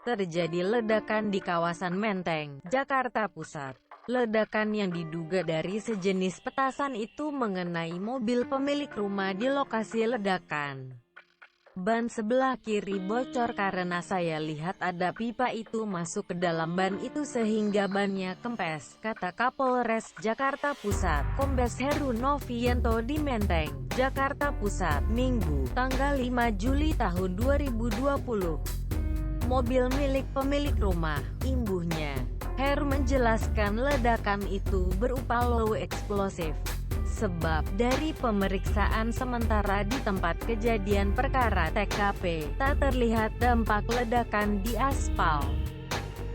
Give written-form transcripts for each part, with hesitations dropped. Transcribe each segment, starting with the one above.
Terjadi ledakan di kawasan Menteng, Jakarta Pusat. Ledakan yang diduga dari sejenis petasan itu mengenai mobil pemilik rumah di lokasi ledakan. Ban sebelah kiri bocor karena saya lihat ada pipa itu masuk ke dalam ban itu sehingga bannya kempes, kata Kapolres Jakarta Pusat, Kombes Heru Novianto di Menteng, Jakarta Pusat, Minggu, tanggal 5 Juli tahun 2020. Mobil milik pemilik rumah, imbuhnya. Heru menjelaskan ledakan itu berupa low eksplosif. Sebab dari pemeriksaan sementara di tempat kejadian perkara TKP, tak terlihat dampak ledakan di aspal.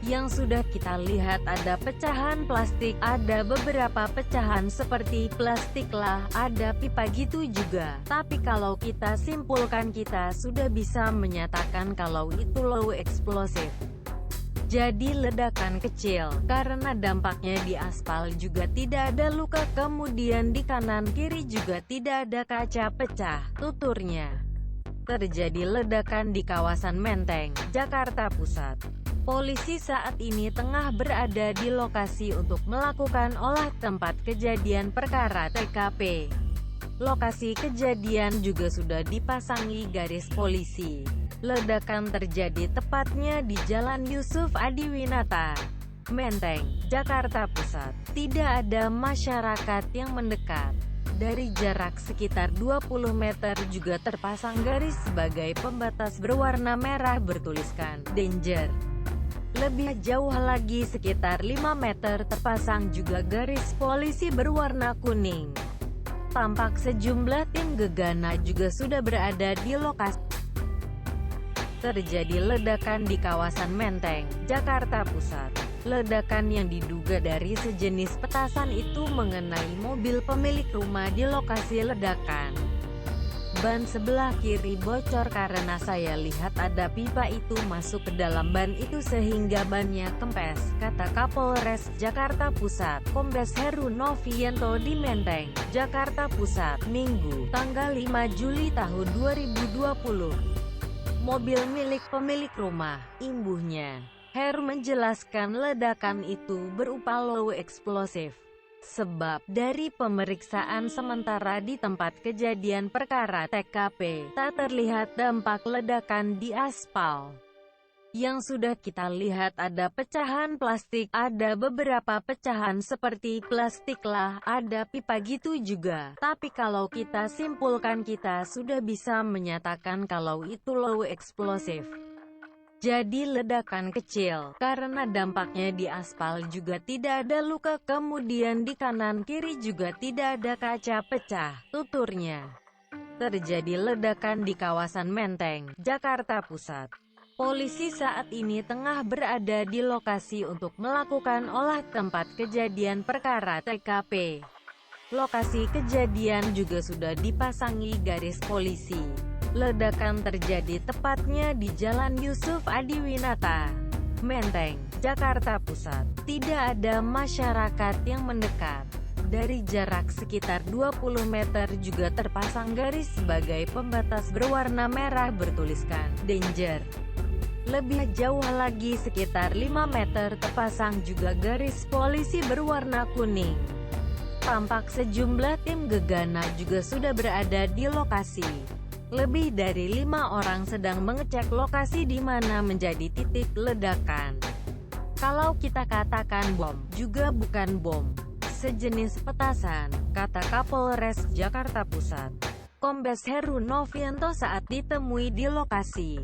Yang sudah kita lihat ada pecahan plastik, ada beberapa pecahan seperti plastik lah, ada pipa gitu juga. Tapi kalau kita simpulkan kita sudah bisa menyatakan kalau itu low explosive. Jadi ledakan kecil, karena dampaknya di aspal juga tidak ada luka, kemudian di kanan kiri juga tidak ada kaca pecah, tuturnya. Terjadi ledakan di kawasan Menteng, Jakarta Pusat. Polisi saat ini tengah berada di lokasi untuk melakukan olah tempat kejadian perkara TKP. Lokasi kejadian juga sudah dipasangi garis polisi. Ledakan terjadi tepatnya di Jalan Yusuf Adiwinata, Menteng, Jakarta Pusat. Tidak ada masyarakat yang mendekat. Dari jarak sekitar 20 meter juga terpasang garis sebagai pembatas berwarna merah bertuliskan "Danger". Lebih jauh lagi sekitar 5 meter terpasang juga garis polisi berwarna kuning. Tampak sejumlah tim gegana juga sudah berada di lokasi. Terjadi ledakan di kawasan Menteng, Jakarta Pusat. Ledakan yang diduga dari sejenis petasan itu mengenai mobil pemilik rumah di lokasi ledakan. Ban sebelah kiri bocor karena saya lihat ada pipa itu masuk ke dalam ban itu sehingga bannya kempes, kata Kapolres Jakarta Pusat, Kombes Heru Novianto di Menteng, Jakarta Pusat, Minggu, tanggal 5 Juli tahun 2020. Mobil milik pemilik rumah, imbuhnya. Heru menjelaskan ledakan itu berupa low eksplosif. Sebab dari pemeriksaan sementara di tempat kejadian perkara TKP, tak terlihat dampak ledakan di aspal. Yang sudah kita lihat ada pecahan plastik, ada beberapa pecahan seperti plastik lah, ada pipa gitu juga. Tapi kalau kita simpulkan kita sudah bisa menyatakan kalau itu low explosive. Jadi ledakan kecil, karena dampaknya di aspal juga tidak ada luka, kemudian di kanan kiri juga tidak ada kaca pecah, tuturnya. Terjadi ledakan di kawasan Menteng, Jakarta Pusat. Polisi saat ini tengah berada di lokasi untuk melakukan olah tempat kejadian perkara TKP. Lokasi kejadian juga sudah dipasangi garis polisi. Ledakan terjadi tepatnya di Jalan Yusuf Adiwinata, Menteng, Jakarta Pusat. Tidak ada masyarakat yang mendekat. Dari jarak sekitar 20 meter juga terpasang garis sebagai pembatas berwarna merah bertuliskan "Danger". Lebih jauh lagi sekitar 5 meter terpasang juga garis polisi berwarna kuning. Tampak sejumlah tim gegana juga sudah berada di lokasi. Lebih dari 5 orang sedang mengecek lokasi di mana menjadi titik ledakan. Kalau kita katakan bom, juga bukan bom. Sejenis petasan, kata Kapolres Jakarta Pusat, Kombes Heru Novianto saat ditemui di lokasi.